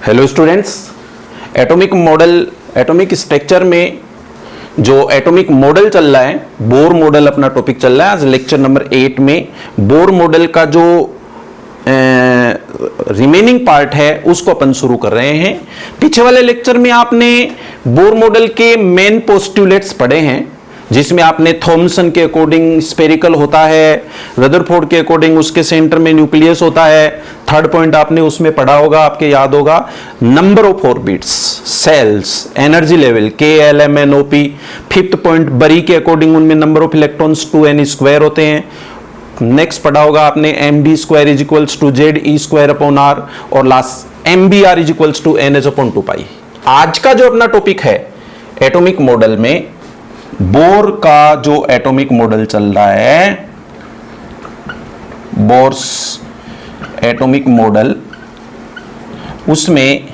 Hello students, atomic model, atomic structure में जो atomic model चल रहा है, बोर मॉडल अपना टॉपिक चल रहा है। आज लेक्चर नंबर 8 में बोर मॉडल का जो रिमेनिंग पार्ट है उसको अपन शुरू कर रहे हैं। पीछे वाले लेक्चर में आपने बोर मॉडल के मेन पोस्टुलेट्स पढ़े हैं, जिसमें आपने थॉमसन के अकॉर्डिंग स्फेरिकल होता है, रदरफोर्ड के अकॉर्डिंग उसके सेंटर में न्यूक्लियस होता है। थर्ड पॉइंट आपने उसमें पढ़ा होगा, आपके याद होगा, number of orbits, cells, energy level KLMNOP। Fifth point बरी के अकॉर्डिंग उनमें नंबर ऑफ इलेक्ट्रॉन्स 2n² होते हैं। नेक्स्ट पढ़ा होगा आपने md² = ZE² r, और लास्ट mbr = nh/2π। आज का जो अपना टॉपिक है एटॉमिक मॉडल में, बोर का जो एटॉमिक मॉडल चल रहा है, बोर्स एटॉमिक मॉडल, उसमें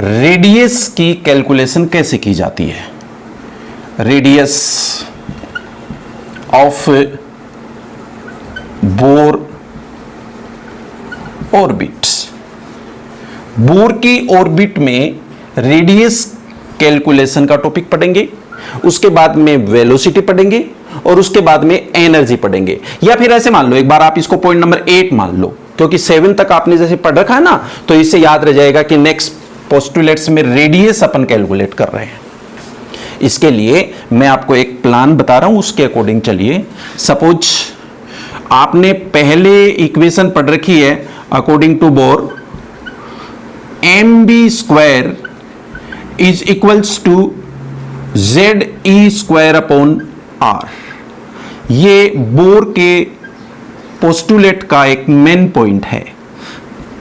रेडियस की कैलकुलेशन कैसे की जाती है। Radius of Bohr orbit, bore की ऑर्बिट में रेडियस कैलकुलेशन का टॉपिक पढ़ेंगे, उसके बाद में वेलोसिटी पढ़ेंगे, और उसके बाद में एनर्जी पढ़ेंगे। या फिर ऐसे मान लो, एक बार आप इसको पॉइंट नंबर 8 मान लो, क्योंकि 7 तक आपने जैसे पढ़ रखा है ना, तो इससे याद रह जाएगा कि नेक्स्ट पोस्टुलेट्स में रेडियस अपन कैलकुलेट कर रहे हैं। इसके लिए मैं आपको एक प्लान बता रहा हूं, उसके अकॉर्डिंग चलिए। सपोज आपने पहले इक्वेशन पढ़ रखी है, according to Bohr mb² is equals to ZE²/r। ये बोर के पोस्टुलेट का एक मेन पॉइंट है।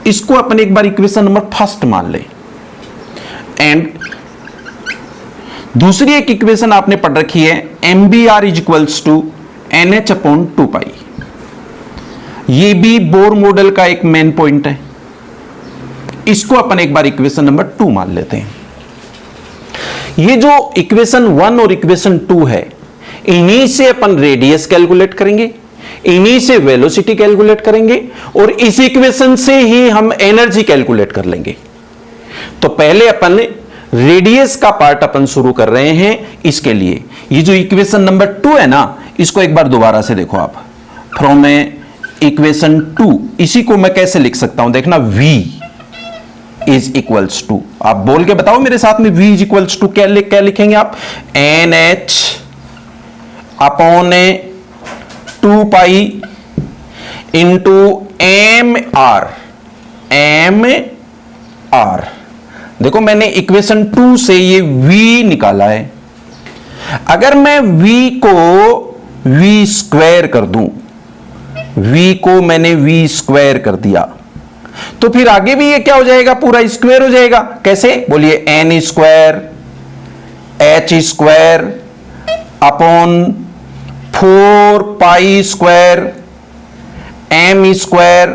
इसको अपन एक बार इक्वेशन नंबर फर्स्ट मान लें। एंड दूसरी एक इक्वेशन आपने पढ़ रखी है mbr = nh/2π। ये भी बोर मॉडल का एक मेन पॉइंट है। इसको अपन एक बार इक्वेशन नंबर 2 मान लेते हैं। ये जो इक्वेशन 1 और इक्वेशन 2 है, इन्हीं से अपन रेडियस कैलकुलेट करेंगे, इन्हीं से वेलोसिटी कैलकुलेट करेंगे, और इस इक्वेशन से ही हम एनर्जी कैलकुलेट कर लेंगे। तो पहले अपन रेडियस का पार्ट अपन शुरू कर रहे हैं। इसके लिए ये जो इक्वेशन नंबर 2 है ना, इसको एक बार दोबारा से देखो आप। फ्रॉम इक्वेशन 2, इसी को मैं कैसे लिख सकता हूं, देखना, v = आप बोल के बताओ मेरे साथ में, v = क्या लिखेंगे आप, nh/2π mr। देखो मैंने इक्वेशन 2 से ये v निकाला है। अगर मैं v को v² कर दूं, v को मैंने v² कर दिया, तो फिर आगे भी ये क्या हो जाएगा, पूरा स्क्वायर हो जाएगा। कैसे, बोलिए, n² h² upon 4π² m²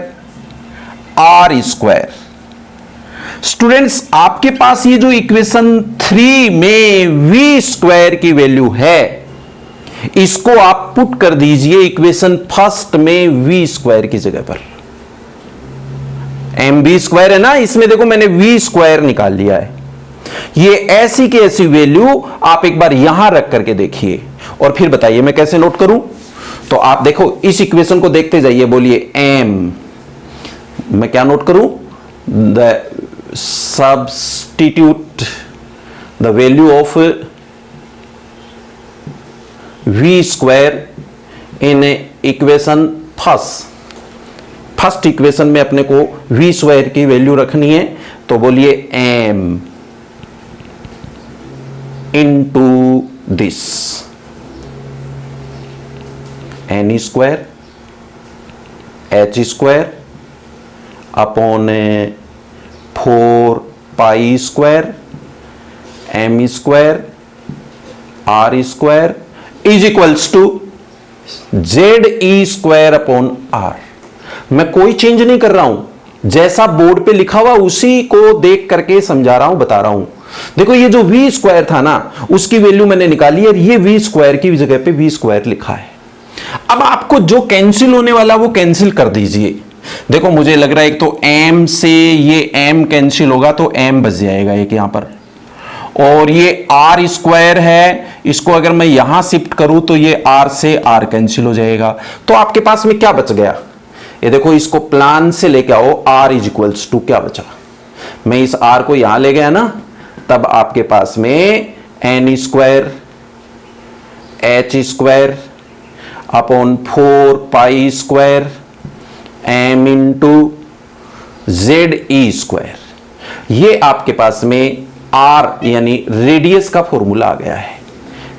r²। Students, आपके पास ये जो इक्वेशन 3 में v² की वैल्यू है, इसको आप पुट कर दीजिए इक्वेशन फर्स्ट में v² की जगह पर। mb² है ना, इसमें देखो मैंने v² निकाल लिया है। ये ऐसी की ऐसी वैल्यू आप एक बार यहां रख करके देखिए, और फिर बताइए मैं कैसे नोट करूं। तो आप देखो, इस इक्वेशन को देखते जाइए, बोलिए m, मैं क्या नोट करूं, the substitute the value of v² in equation first equation में अपने को v² की वैल्यू रखनी है। तो बोलिए m into this n² h² upon 4π² m² r² is equals to ZE²/r। मैं कोई चेंज नहीं कर रहा हूं, जैसा बोर्ड पे लिखा हुआ उसी को देख करके समझा रहा हूं, बता रहा हूं। देखो ये जो v² था ना, उसकी वैल्यू मैंने निकाली और ये v² की जगह पे v² लिखा है। अब आपको जो कैंसिल होने वाला वो कैंसिल कर दीजिए। देखो मुझे लग रहा है एक तो m से ये m कैंसिल होगा तो m बच जाएगा एक यहां पर, और ये r स्क्वायर है, इसको अगर मैं यहां शिफ्ट करूं तो ये r से r कैंसिल हो जाएगा। तो आपके पास में क्या बच गया, ये देखो इसको प्लान से लेके आओ, r इज इक्वल्स टू क्या बचा, मैं इस r को यहां ले गया ना, तब आपके पास में n square h square upon 4 pi square m into Z E square, ये आपके पास में r यानी रेडियस का फॉर्मूला आ गया है।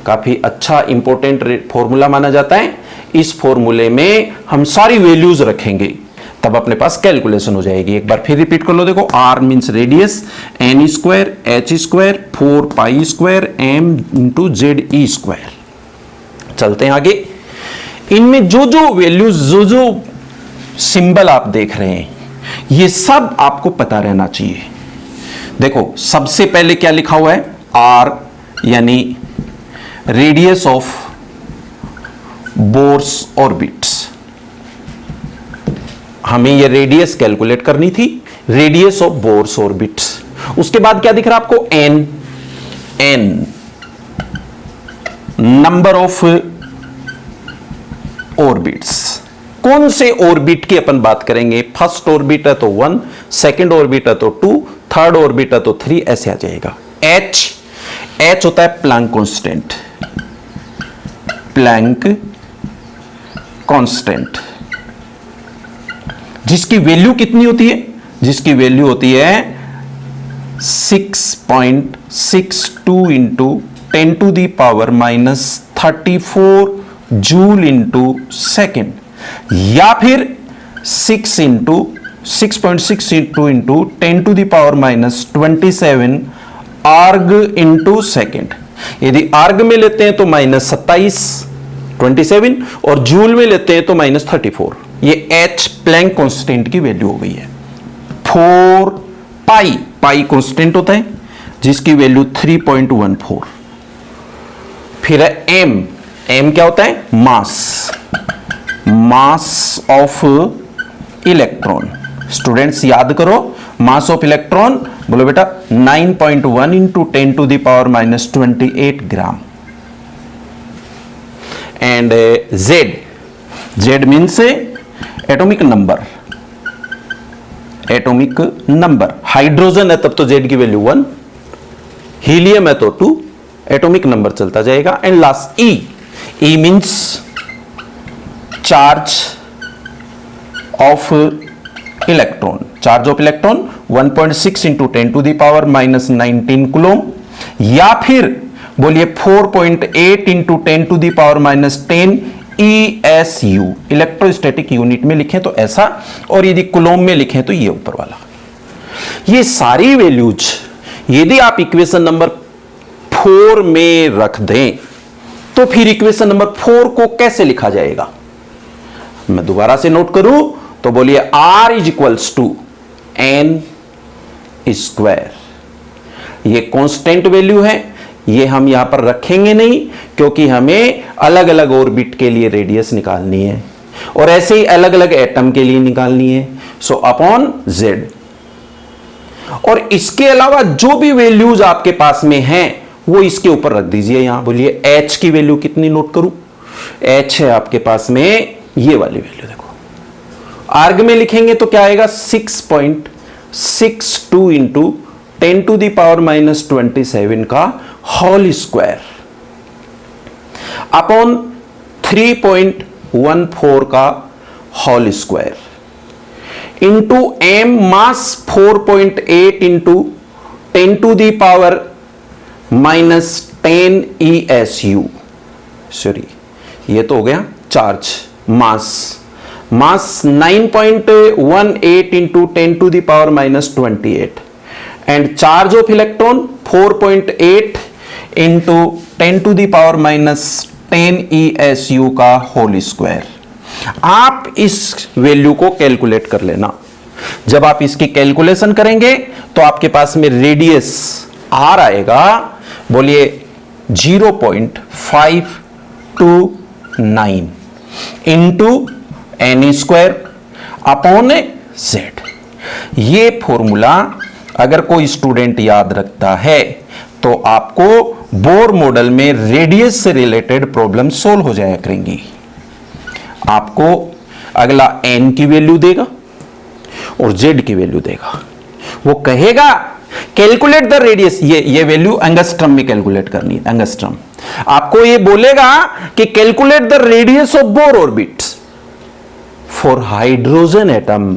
काफी अच्छा इंपॉर्टेंट फॉर्मूला माना जाता है। इस फॉर्मूले में हम सारी वैल्यूज रखेंगे, तब अपने पास कैलकुलेशन हो जाएगी। एक बार फिर रिपीट कर लो, देखो r means radius, n square h square 4 pi square m into Z E square. चलते हैं आगे। इनमें जो जो वैल्यूज, जो जो सिंबल आप देख रहे हैं, ये सब आपको पता रहना चाहिए। देखो सबसे पहले क्या लिखा हुआ है, r यानी रेडियस ऑफ बोर्स ऑर्बिट्स। हमें ये रेडियस कैलकुलेट करनी थी, रेडियस ऑफ बोर्स ऑर्बिट्स। उसके बाद क्या दिख रहा है आपको, n नंबर ऑफ ऑर्बिट्स। कौन से ऑर्बिट की अपन बात करेंगे, फर्स्ट ऑर्बिट है तो 1, सेकंड ऑर्बिट है तो 2, थर्ड ऑर्बिट है तो 3, ऐसे आ जाएगा। h होता है प्लैंक कांस्टेंट, प्लैंक कांस्टेंट, जिसकी वैल्यू कितनी होती है, जिसकी वैल्यू होती है 6.62 into 10 to the power minus 34 joule into second, या फिर 6.62 into 10 to the power minus 27 erg into second. यदि आर्ग में लेते हैं तो माइनस 27 और जूल में लेते हैं तो माइनस 34। ये h प्लैंक कांस्टेंट की वैल्यू हो गई है। 4 पाई, पाई कांस्टेंट होता है जिसकी वैल्यू 3.14। फिर है m क्या होता है, mass, mass of electron. Students याद करो, मास ऑफ इलेक्ट्रॉन बोलो बेटा 9.1 into 10 to the power minus 28 gram. And z means atomic number, atomic number. Hydrogen है तब तो z की वैल्यू 1, हीलियम है तो 2, एटॉमिक नंबर चलता जाएगा। And last e means charge of electron, charge of electron 1.6 into 10 to the power minus 19 coulomb, या फिर बोलिए 4.8 into 10 to the power minus 10 ESU। Electrostatic unit में लिखें तो ऐसा, और यदि कूलम में लिखें तो ये ऊपर वाला। ये सारी वैल्यूज यदि आप इक्वेशन नंबर 4 में रख दें तो फिर इक्वेशन नंबर 4 को कैसे लिखा जाएगा, मैं दोबारा से नोट करूं तो बोलिए r is equals to n square. ये कांस्टेंट वैल्यू है, ये हम यहां पर रखेंगे नहीं क्योंकि हमें अलग अलग ऑर्बिट के लिए रेडियस निकालनी है और ऐसे ही अलग अलग एटम के लिए निकालनी है। So upon z। और इसके अलावा जो भी वैल्यूज आपके पास में हैं वो इसके ऊपर रख दीजिए। यहां बोलिए h की वैल्यू कितनी नोट करूं, h है आपके पास में ये वाली वैल्यू, देखो आर्ग में लिखेंगे तो क्या आएगा 6.62 into 10 to the power minus 27 का होल स्क्वायर अपॉन 3.14 का whole square into m mass 4.8 into 10 to the power minus 10 ESU। Sorry ये तो हो गया charge, mass 9.18 into 10 to the power minus 28 and charge of electron 4.8 into 10 to the power minus 10 ESU का whole square. आप इस value को calculate कर लेना। जब आप इसकी कैलकुलेशन करेंगे तो आपके पास में रेडियस r आएगा, बोलिए 0.529 into n square upon Z. ये फॉर्मूला अगर कोई स्टूडेंट याद रखता है तो आपको बोर मॉडल में रेडियस से रिलेटेड प्रॉब्लम सोल्व हो जाया करेंगी। आपको अगला n की वैल्यू देगा और z की वैल्यू देगा। वो कहेगा कैलकुलेट द रेडियस, ये वैल्यू एंगस्ट्रम में कैलकुलेट करनी है, एंगस्ट्रम। आपको ये बोलेगा कि calculate the radius of Bohr orbit for hydrogen atom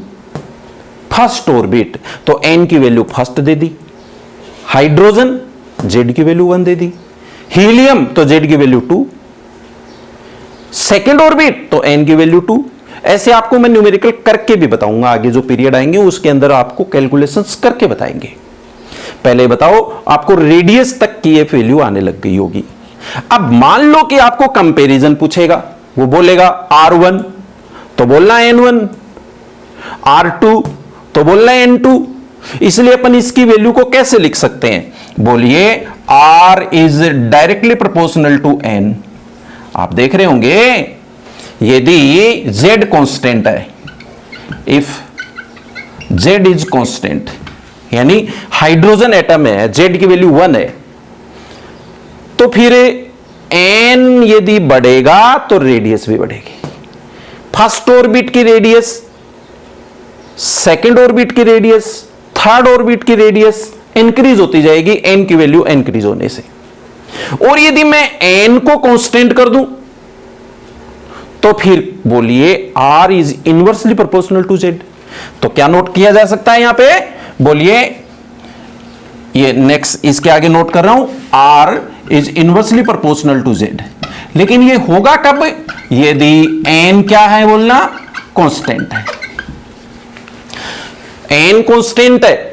first orbit, तो n की value first they the, hydrogen z की वैल्यू 1 दे दी, हीलियम तो z की वैल्यू 2, सेकेंड ऑर्बिट तो n की वैल्यू 2। ऐसे आपको मैं न्यूमेरिकल करके भी बताऊंगा, आगे जो पीरियड आएंगे उसके अंदर आपको कैलकुलेशंस करके बताएंगे। पहले बताओ आपको रेडियस तक की ये वैल्यू आने लग गई होगी। अब मान लो कि आपको कंपैरिजन पूछेगा, वो बोलेगा R1 तो बोलना N1, R2 तो बोलना N2। इसलिए अपन इसकी वैल्यू को कैसे लिख सकते हैं? बोलिए R is directly proportional to N। आप देख रहे होंगे यदि Z कांस्टेंट है, इफ Z इज कांस्टेंट यानी हाइड्रोजन एटम है, Z की वैल्यू 1 है, तो फिर N यदि बढ़ेगा तो रेडियस भी बढ़ेगी। फर्स्ट ऑर्बिट की रेडियस, सेकेंड ऑर्बिट की रेडियस, थर्ड ऑर्बिट की रेडियस इंक्रीज होती जाएगी N की वैल्यू इंक्रीज होने से। और यदि मैं N को कांस्टेंट कर दूं तो फिर बोलिए R is inversely proportional to Z। तो क्या नोट किया जा सकता है यहां पे? बोलिए, ये नेक्स्ट इसके आगे नोट कर रहा हूं, R is inversely proportional to Z। लेकिन ये होगा कब? यदि N क्या है बोलना? कांस्टेंट है। N कांस्टेंट है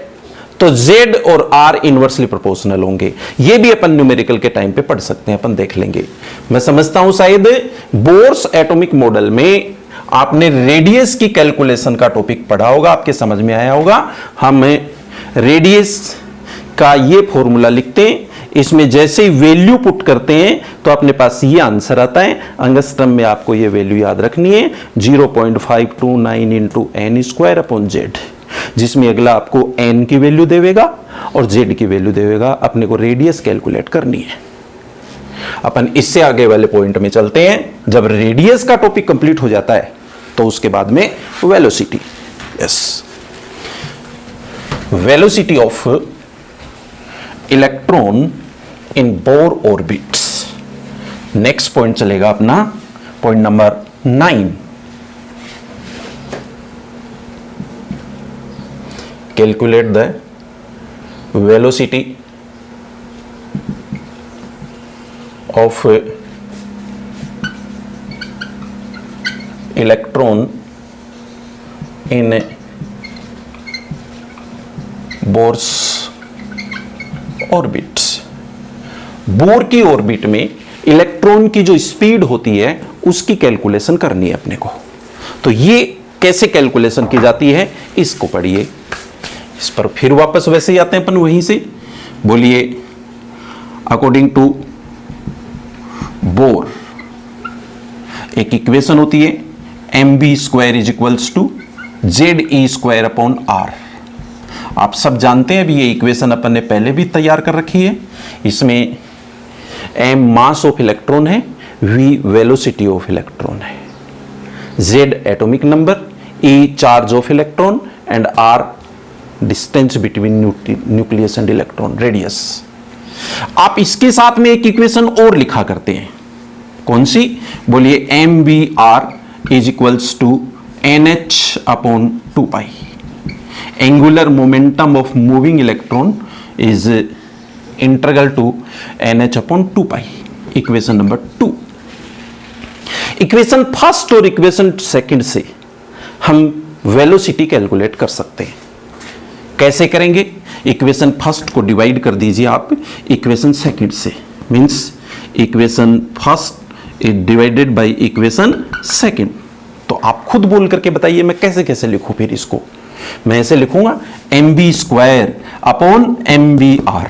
तो Z और R इनवर्सली प्रोपोर्शनल होंगे। ये भी अपन न्यूमेरिकल के टाइम पे पढ़ सकते हैं, अपन देख लेंगे। मैं समझता हूं शायद बोर्स एटॉमिक मॉडल में आपने रेडियस की कैलकुलेशन का टॉपिक पढ़ा होगा, आपके समझ में आया होगा। हम रेडियस का ये फॉर्मूला लिखते हैं, इसमें जैसे ही वैल्यू पुट करते हैं तो अपने पास ये आंसर आता है। एंगस्ट्रम में आपको ये वैल्यू याद रखनी है, 0.529 into n square upon Z, जिसमें अगला आपको n की वैल्यू देगा और Z की वैल्यू देगा। अपने को रेडियस कैलकुलेट करनी है। अपन इससे आगे वाले पॉइंट में चलते हैं। जब रेडियस का टॉपिक कंप्लीट हो जाता है तो उसके बाद में velocity, yes, velocity of electron in Bohr orbits. Next point चलेगा अपना point number 9, calculate the velocity of electron in Bohr's orbits. Bohr की ऑर्बिट में इलेक्ट्रॉन की जो स्पीड होती है उसकी कैलकुलेशन करनी है अपने को। तो ये कैसे कैलकुलेशन की जाती है इसको पढ़िए। इस पर फिर वापस वैसे ही आते हैं अपन वहीं से। बोलिए, अकॉर्डिंग टू बोर एक इक्वेशन होती है, mb square is equals to ZE square upon R। आप सब जानते हैं, अभी ये इक्वेशन अपन ने पहले भी तैयार कर रखी है। इसमें m मास ऑफ इलेक्ट्रॉन है, v वेलोसिटी ऑफ इलेक्ट्रॉन है, z atomic number, e charge of electron and r distance between nucleus and electron, radius. आप इसके साथ में एक इक्वेशन और लिखा करते हैं, कौन सी? बोलिए, mvr is equals to nh upon 2 angular momentum of moving electron is integral to nh upon 2 equation number 2। Equation first और इक्वेशन सेकंड से हम वेलोसिटी कैलकुलेट कर सकते हैं। कैसे करेंगे? इक्वेशन फर्स्ट को डिवाइड कर दीजिए आप इक्वेशन सेकंड से, means equation first is divided by equation second. तो आप खुद बोल करके बताइए मैं कैसे कैसे लिखूं। फिर इसको मैं ऐसे लिखूंगा, mb square upon mvr,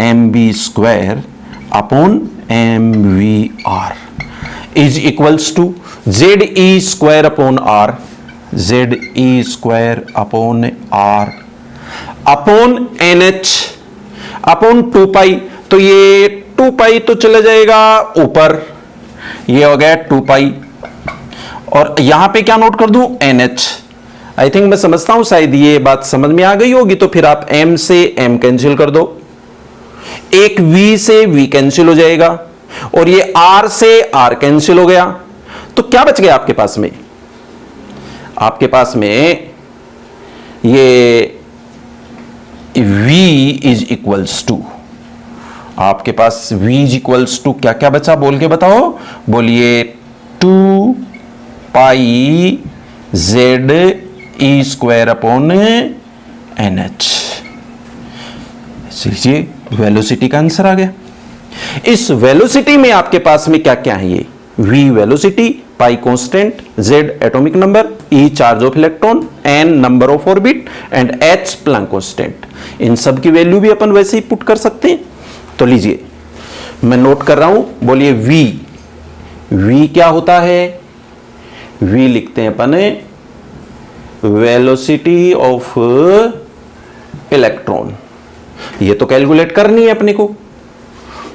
mb square upon mvr is equals to ZE square upon R, Z E square upon R upon NH upon 2 pi. तो ये 2 पाई तो चला जाएगा ऊपर, ये हो गया 2 पाई, और यहां पे क्या नोट कर दूं, NH। आई थिंक मैं समझता हूं शायद ये बात समझ में आ गई होगी। तो फिर आप M से M कैंसिल कर दो, एक V से V कैंसिल हो जाएगा, और ये R से R कैंसिल हो गया। तो क्या बच गया आपके पास में, आपके पास में ये V इज इक्वल्स टू, आपके पास V इज इक्वल्स टू क्या क्या बचा, बोल के बताओ, बोलिए 2 पाई Z E square upon NH। लीजिए वेलोसिटी का आंसर आ गया। इस वेलोसिटी में आपके पास में क्या क्या है, ये V velocity, pi constant, Z atomic number, E charge of electron, N number of orbit and H Planck constant. इन सब की वैल्यू भी अपन वैसे ही पुट कर सकते हैं। तो लीजिए मैं नोट कर रहा हूं, बोलिए V क्या होता है, V लिखते हैं अपन वेलोसिटी ऑफ इलेक्ट्रॉन। ये तो कैलकुलेट करनी है अपने को,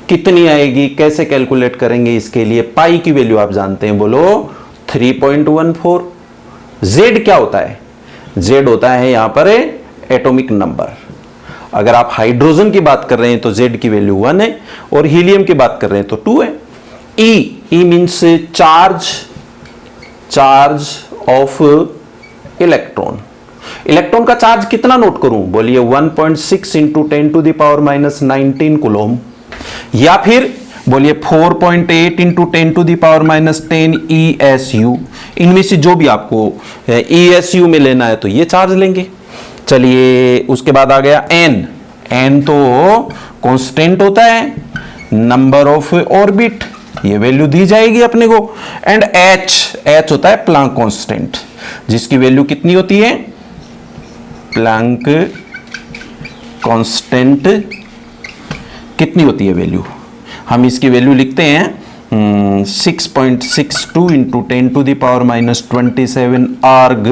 कितनी आएगी, कैसे कैलकुलेट करेंगे, इसके लिए पाई की वैल्यू आप जानते हैं, बोलो 3.14। Z क्या होता है, Z होता है यहां पर एटॉमिक नंबर। अगर आप हाइड्रोजन की बात कर रहे हैं तो Z की वैल्यू 1 है, और हीलियम की बात कर रहे हैं तो 2 है। E means charge of electron. Electron का चार्ज कितना नोट करूं, बोलिए 1.6 into 10 to the power minus 19 coulomb, या फिर बोलिए 4.8 into 10 to the power minus 10 ESU। इनमें से जो भी आपको ESU में लेना है तो ये चार्ज लेंगे। चलिए उसके बाद आ गया N तो कांस्टेंट होता है, नंबर ऑफ ऑर्बिट, ये वैल्यू दी जाएगी अपने को, एंड H होता है प्लैंक कांस्टेंट, जिसकी वैल्यू कितनी होती है, प्लैंक कांस्टेंट कितनी होती है वैल्यू, हम इसकी वैल्यू लिखते हैं 6.62 into 10 to the power minus 27 erg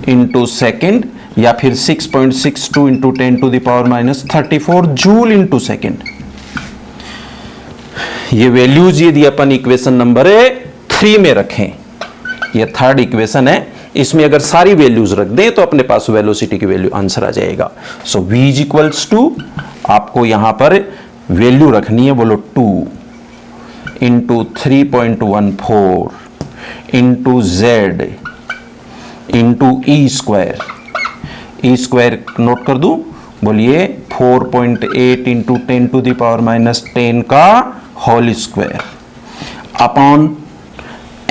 into second, या फिर 6.62 into 10 to the power minus 34 joule into second. ये वैल्यूज यदि अपन इक्वेशन नंबर 3 में रखें, ये थर्ड इक्वेशन है, इसमें अगर सारी वैल्यूज रख दें तो अपने पास वेलोसिटी की वैल्यू आंसर आ जाएगा। So V is equals to, आपको यहां पर वैल्यू रखनी है, बोलो 2 into 3.14 into Z into E square note कर दूं, बोलिए 4.8 into 10 to the power minus 10 का whole square upon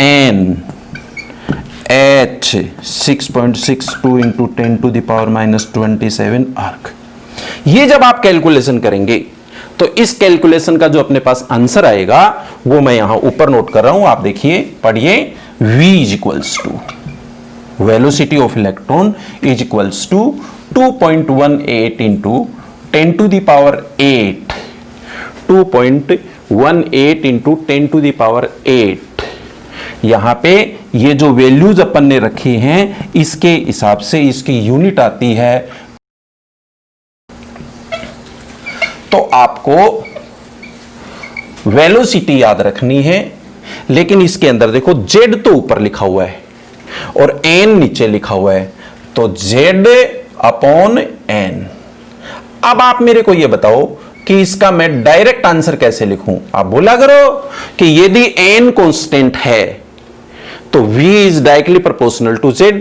N H 6.62 into 10 to the power minus 27 erg. ये जब आप कैलकुलेशन करेंगे तो इस कैलकुलेशन का जो अपने पास आंसर आएगा वो मैं यहां ऊपर नोट कर रहा हूं, आप देखिए पढ़िए। V is equals to velocity of electron is equals to 2.18 into 10 to the power 8, 2.18 into 10 to the power 8। यहां पे ये जो वैल्यूज अपन ने रखी हैं इसके हिसाब से इसकी यूनिट आती है। तो आपको वेलोसिटी याद रखनी है, लेकिन इसके अंदर देखो Z तो ऊपर लिखा हुआ है और N नीचे लिखा हुआ है, तो Z अपॉन N। अब आप मेरे को यह बताओ कि इसका मैं डायरेक्ट आंसर कैसे लिखूं। आप बोला करो कि यदि N कांस्टेंट है तो V is directly proportional to Z,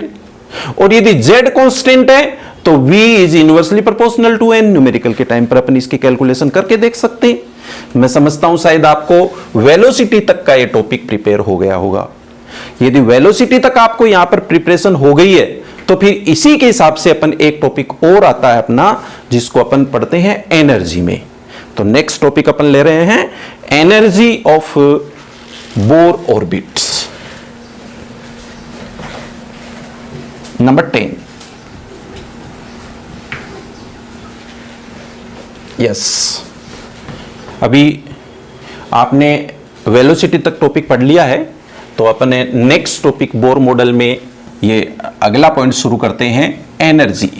और यदि Z कांस्टेंट है तो V is inversely proportional to N। Numerical के टाइम पर अपन इसकी कैलकुलेशन करके देख सकते हैं। मैं समझता हूं शायद आपको वेलोसिटी तक का ये टॉपिक प्रिपेयर हो गया होगा। यदि वेलोसिटी तक आपको यहां पर प्रिपरेशन हो गई है तो फिर इसी के हिसाब से अपन एक टॉपिक और आता है अपना, जिसको अपन पढ़ते हैं एनर्जी में। तो नेक्स्ट टॉपिक अपन ले रहे हैं energy of bore orbits, number 10। Yes, अभी आपने वेलोसिटी तक टॉपिक पढ़ लिया है, तो अपने नेक्स्ट टॉपिक बोर मॉडल में ये अगला पॉइंट शुरू करते हैं, energy.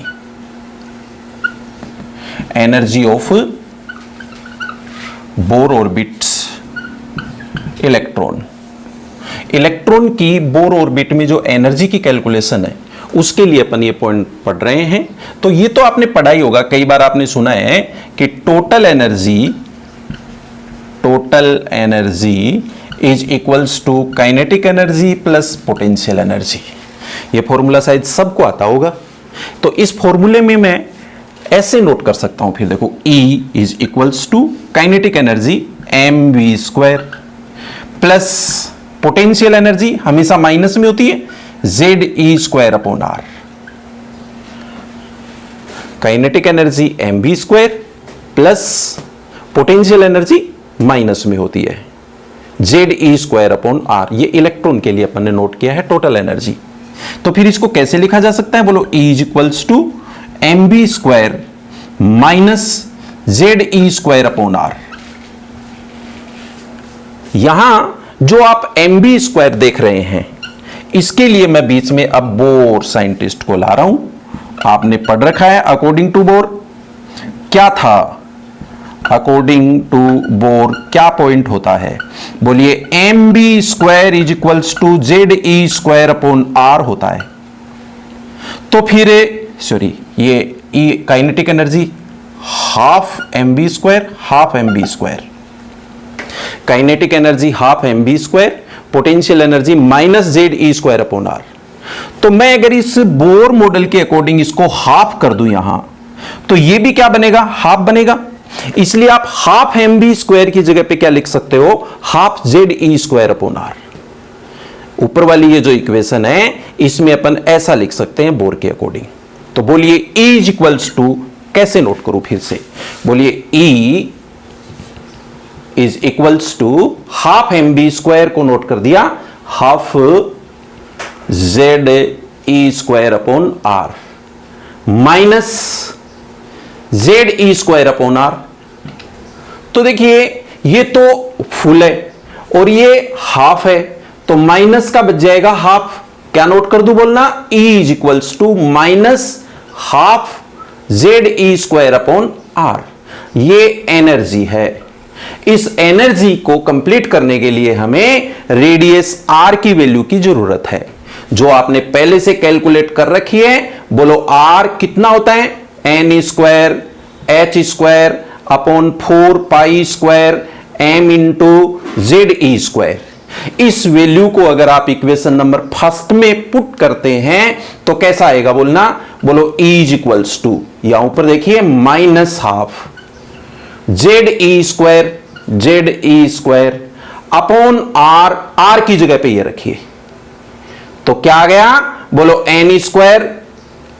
Energy of bore orbits electron. Electron की बोर ऑर्बिट में जो एनर्जी की कैलकुलेशन है उसके लिए अपन ये पॉइंट पढ़ रहे हैं। तो ये तो आपने पढ़ा ही होगा, कई बार आपने सुना है कि total energy is equals to kinetic energy plus potential energy. ये फॉर्मूला शायद सबको आता होगा। तो इस फॉर्मूले में मैं ऐसे नोट कर सकता हूं, फिर देखो E is equals to kinetic energy mv² plus potential energy हमेशा माइनस में होती है, ZE²/R। Kinetic energy mv² plus potential energy minus में होती है, ZE²/R। ये इलेक्ट्रॉन के लिए अपन ने नोट किया है टोटल एनर्जी। तो फिर इसको कैसे लिखा जा सकता है, बोलो E is equals to mv² minus ZE²/R। यहां जो आप mv² देख रहे हैं, इसके लिए मैं बीच में अब बोर साइंटिस्ट को ला रहा हूं। आपने पढ़ रखा है अकॉर्डिंग टू बोर क्या था, अकॉर्डिंग टू बोर क्या पॉइंट होता है, बोलिए mv² is equals to ZE²/R होता है। तो फिर सॉरी, ये kinetic energy half mv², kinetic energy half mv², potential energy minus ZE²/R। तो मैं अगर इस बोर मॉडल के अकॉर्डिंग इसको हाफ कर दूं यहां, तो ये भी क्या बनेगा, हाफ बनेगा। इसलिए आप हाफ mv² की जगह पे क्या लिख सकते हो, हाफ ZE²/R। ऊपर वाली ये जो इक्वेशन है इसमें अपन ऐसा लिख सकते हैं बोर के अकॉर्डिंग। तो बोलिए E इज इक्वल्स टू, कैसे नोट करूं फिर से, बोलिए E is equals to half mv² को नोट कर दिया, हाफ ZE²/R माइनस ZE²/R। तो देखिए ये तो फुल है और ये हाफ है, तो माइनस का बच जाएगा हाफ। क्या नोट कर दूं बोलना, E is equals to minus half ZE²/R। ये एनर्जी है। इस एनर्जी को कंप्लीट करने के लिए हमें रेडियस R की वैल्यू की जरूरत है, जो आपने पहले से कैलकुलेट कर रखी है। बोलो R कितना होता है, n² h²/4π² m into ZE²। इस वैल्यू को अगर आप इक्वेशन नंबर फर्स्ट में पुट करते हैं तो कैसा आएगा बोलना, बोलो E इज इक्वल्स टू, यहां ऊपर देखिए minus half ZE² upon R की जगह पे ये रखिए। तो क्या आ गया, बोलो n²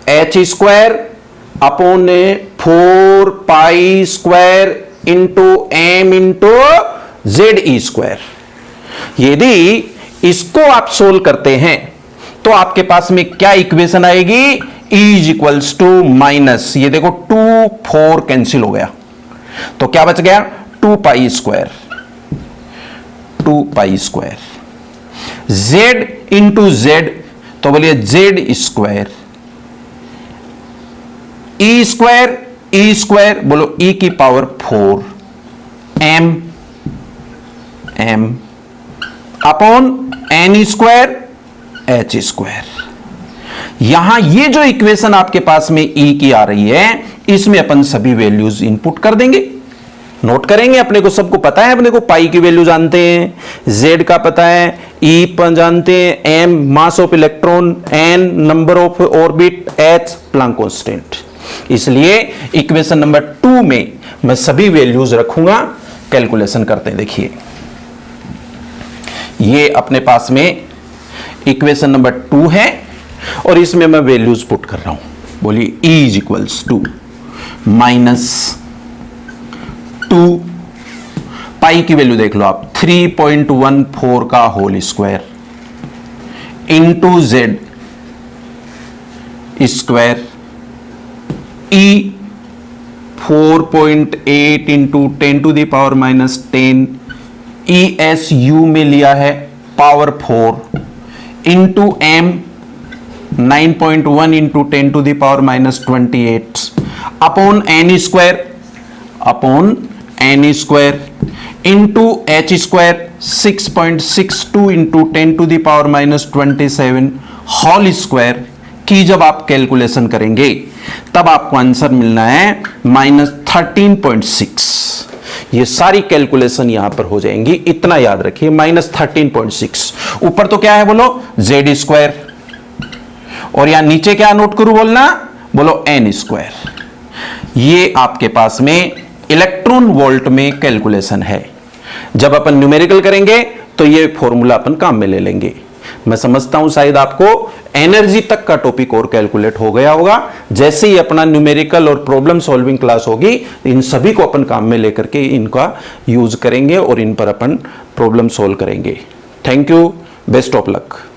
h² upon 4π² into m into ZE²। यदि इसको आप सोल्व करते हैं तो आपके पास में क्या इक्वेशन आएगी, E is equals to minus, ये देखो 2 4 कैंसिल हो गया, तो क्या बच गया 2π², Z इंटू Z, तो बोलिए Z², E² बोलो E की power 4 m upon n² h²। यहां ये जो इक्वेशन आपके पास में E की आ रही है, इसमें अपन सभी वैल्यूज इनपुट कर देंगे, नोट करेंगे। अपने को सबको पता है, अपने को पाई की वैल्यू जानते हैं, Z का पता है, E पर जानते हैं, m mass of electron, n number of orbit, h Planck constant. इसलिए इक्वेशन नंबर 2 में मैं सभी वैल्यूज रखूंगा। कैलकुलेशन करते हैं, देखिए ये अपने पास में इक्वेशन नंबर 2 है और इसमें मैं वैल्यूज पुट कर रहा हूं। बोलिए E is equals to minus 2, pi की वैल्यू देख लो आप 3.14 का whole square into Z square, E 4.8 into 10 to the power minus 10, ESU में लिया है power 4 into m 9.1 into 10⁻⁻28 upon N square into H square 6.62 into 10⁻⁻27 whole square की जब आप कैलकुलेशन करेंगे तब आपको आंसर मिलना है -13.6। ये सारी कैलकुलेशन यहां पर हो जाएंगी, इतना याद रखिए, -13.6। ऊपर तो क्या है बोलो, जेड स्क्वायर, और यहां नीचे क्या नोट करूं बोलना, बोलो एन स्क्वायर। ये आपके पास में इलेक्ट्रॉन वोल्ट में कैलकुलेशन है। जब अपन न्यूमेरिकल करेंगे तो ये फॉर्मूला अपन काम में ले लेंगे। मैं समझता हूं शायद आपको एनर्जी तक का टॉपिक और कैलकुलेट हो गया होगा। जैसे ही अपना न्यूमेरिकल और प्रॉब्लम सॉल्विंग क्लास होगी, इन सभी को अपन काम में लेकर के इनका यूज करेंगे और इन पर अपन प्रॉब्लम सॉल्व करेंगे। Thank you, best of luck.